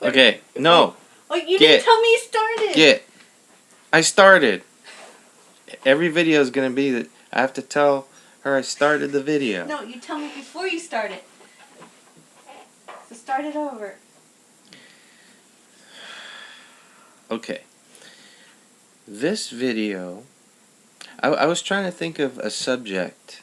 Okay, no. Oh, you didn't tell me you started. Get. I started. Every video is going to be that I have to tell her I started the video. No, you tell me before you started. So start it over. Okay. This video, I was trying to think of a subject,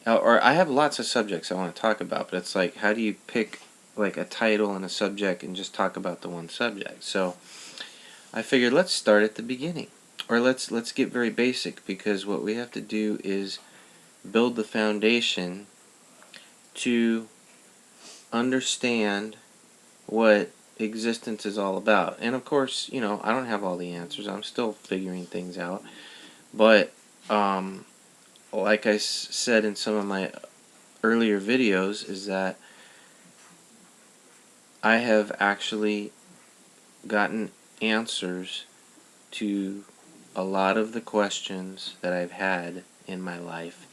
or I have lots of subjects I want to talk about, but it's like, how do you pick like a title and a subject and just talk about the one subject? So I figured let's start at the beginning, or let's get very basic, because what we have to do is build the foundation to understand what existence is all about. And of course, you know, I don't have all the answers. I'm still figuring things out. But like I said in some of my earlier videos, is that I have actually gotten answers to a lot of the questions that I've had in my life.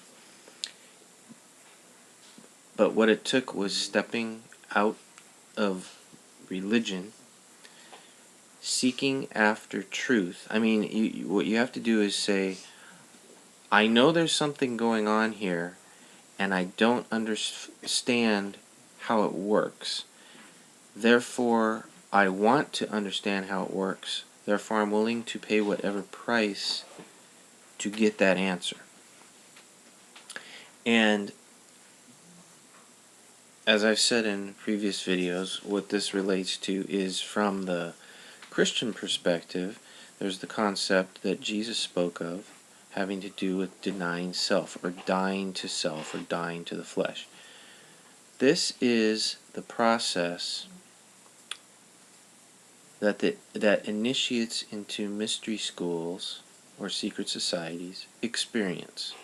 But what it took was stepping out of religion, seeking after truth. I mean, what you have to do is say, I know there's something going on here, and I don't understand how it works. Therefore, I want to understand how it works. Therefore, I'm willing to pay whatever price to get that answer. And as I've said in previous videos, what this relates to is from the Christian perspective. There's the concept that Jesus spoke of having to do with denying self, or dying to self, or dying to the flesh. This is the process that initiates into mystery schools or secret societies experience.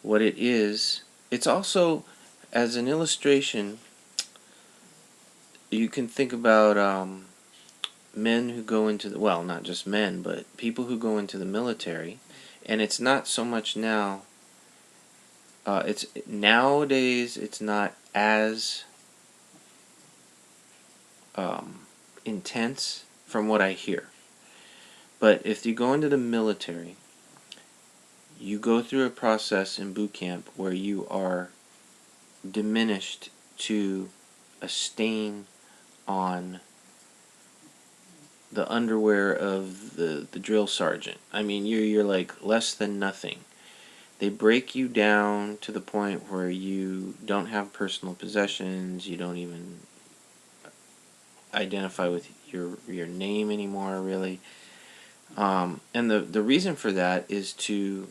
What it is, it's also, as an illustration, you can think about men who go into the, well, not just men, but people who go into the military. And it's not so much now, it's nowadays it's not as intense from what I hear. But if you go into the military, you go through a process in boot camp where you are diminished to a stain on the underwear of the drill sergeant. I mean, you're like less than nothing. They break you down to the point where you don't have personal possessions, you don't even identify with your name anymore, really. And the reason for that is to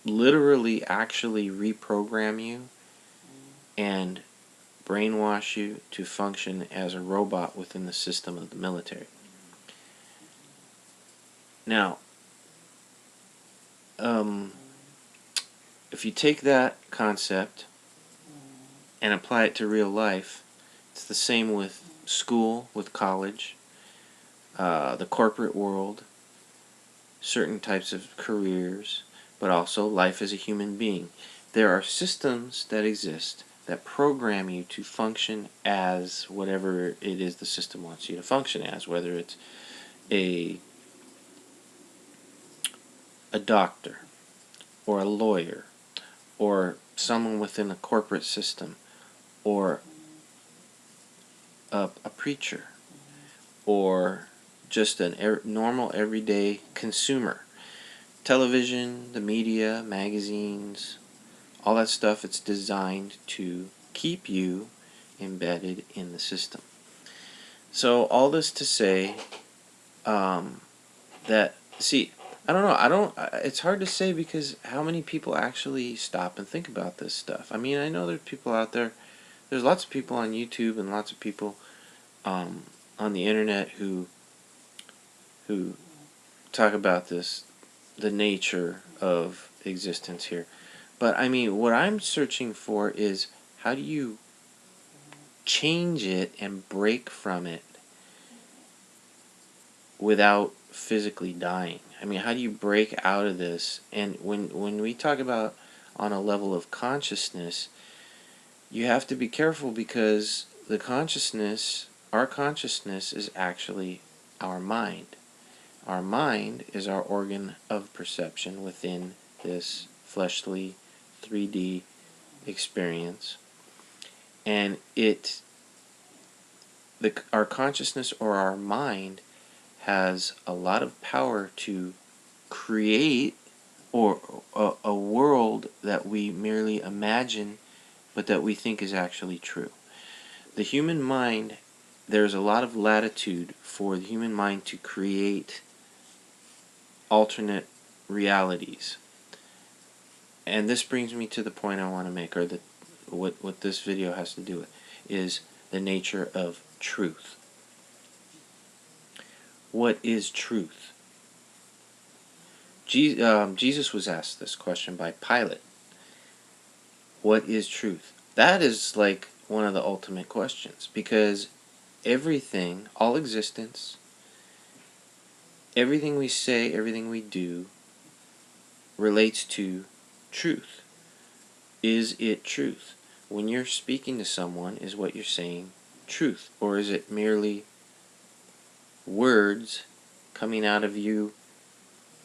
literally actually reprogram you and brainwash you to function as a robot within the system of the military. Now, if you take that concept and apply it to real life, it's the same with school, with college, the corporate world, certain types of careers, but also life as a human being. There are systems that exist that program you to function as whatever it is the system wants you to function as, whether it's a doctor, or a lawyer, or someone within a corporate system, or a preacher, or just a normal everyday consumer. Television, the media, magazines, all that stuff, it's designed to keep you embedded in the system. So all this to say that, see, I don't know, it's hard to say, because how many people actually stop and think about this stuff? I mean, I know there's people out there, there's lots of people on YouTube and lots of people on the internet who talk about this, the nature of existence here. But I mean, what I'm searching for is, how do you change it and break from it without physically dying? I mean, how do you break out of this? And when we talk about on a level of consciousness, you have to be careful, because the consciousness, our consciousness is actually our mind. Our mind is our organ of perception within this fleshly 3D experience, and our consciousness or our mind has a lot of power to create or a world that we merely imagine but that we think is actually true. The human mind, there's a lot of latitude for the human mind to create alternate realities. And this brings me to the point I want to make, or what this video has to do with, is the nature of truth. What is truth? Jesus was asked this question by Pilate. What is truth? That is like one of the ultimate questions, because everything, all existence, everything we say, everything we do relates to truth. Is it truth? When you're speaking to someone, is what you're saying truth? Or is it merely words coming out of you,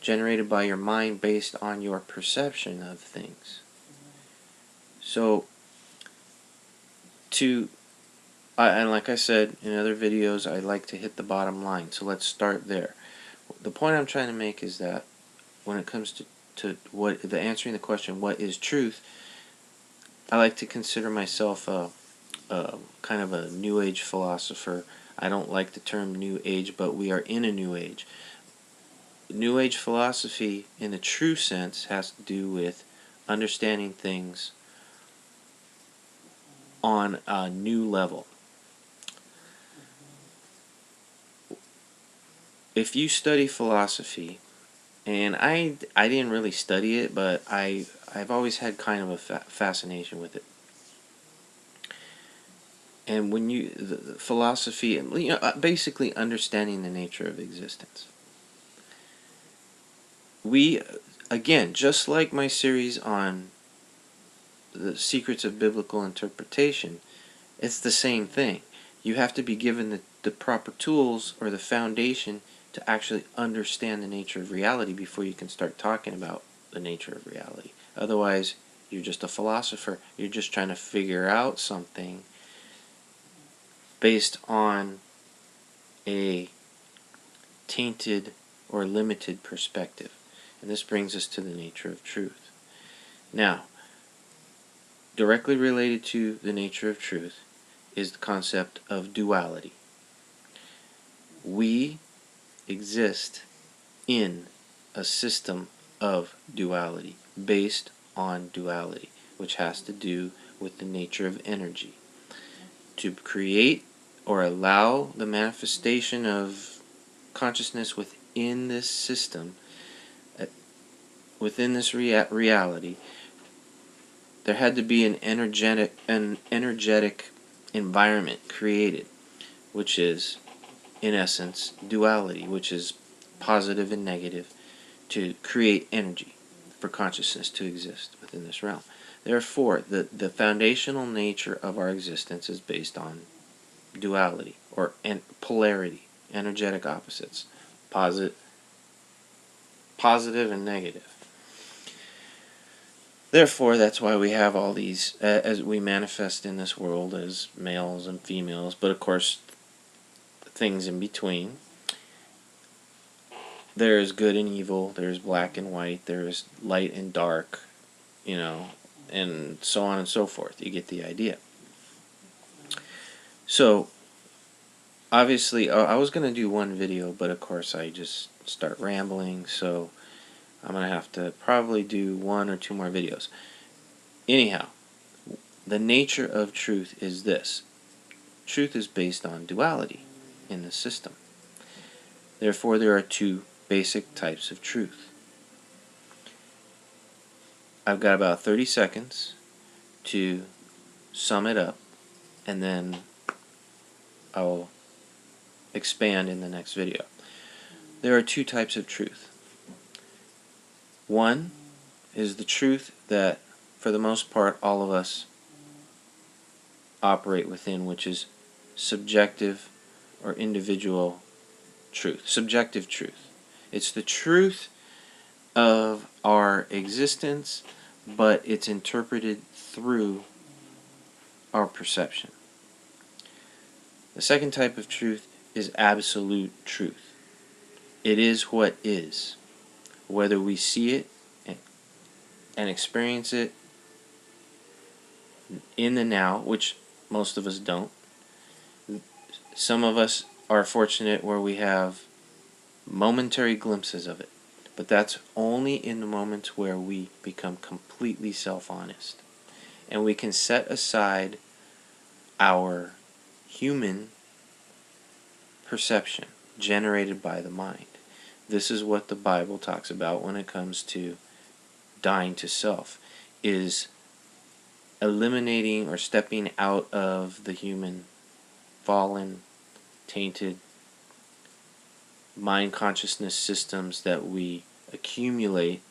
generated by your mind based on your perception of things? So, and like I said in other videos, I like to hit the bottom line. So let's start there. The point I'm trying to make is that when it comes to answering the question, what is truth, I like to consider myself a kind of a New Age philosopher. I don't like the term New Age, but we are in a New Age. New Age philosophy, in the true sense, has to do with understanding things on a new level. If you study philosophy, and I didn't really study it, but I've always had kind of a fascination with it. And when the philosophy, basically understanding the nature of existence. We, again, just like my series on the secrets of biblical interpretation, it's the same thing. You have to be given the proper tools or the foundation to actually understand the nature of reality before you can start talking about the nature of reality. Otherwise, you're just a philosopher. You're just trying to figure out something based on a tainted or limited perspective. And this brings us to the nature of truth. Now, directly related to the nature of truth is the concept of duality. We exist in a system of duality, based on duality, which has to do with the nature of energy. To create or allow the manifestation of consciousness within this system, within this reality, there had to be an energetic environment created, which is, in essence, duality, which is positive and negative, to create energy for consciousness to exist within this realm. Therefore, the foundational nature of our existence is based on duality, or polarity, energetic opposites, positive and negative. Therefore, that's why we have all these, as we manifest in this world as males and females, but of course, things in between. There is good and evil, there is black and white, there is light and dark, and so on and so forth. You get the idea. So, obviously, I was going to do one video, but of course I just start rambling, so I'm going to have to probably do one or two more videos. Anyhow, the nature of truth is this. Truth is based on duality in the system. Therefore, there are two basic types of truth. I've got about 30 seconds to sum it up, and then I'll expand in the next video. There are two types of truth. One is the truth that, for the most part, all of us operate within, which is subjective or individual truth, subjective truth. It's the truth of our existence, but it's interpreted through our perception. The second type of truth is absolute truth. It is what is. Whether we see it and experience it in the now, which most of us don't. Some of us are fortunate where we have momentary glimpses of it. But that's only in the moments where we become completely self-honest. And we can set aside our human perception generated by the mind. This is what the Bible talks about when it comes to dying to self, is eliminating or stepping out of the human fallen, tainted mind consciousness systems that we accumulate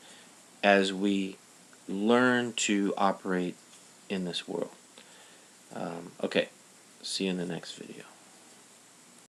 as we learn to operate in this world. Okay, see you in the next video.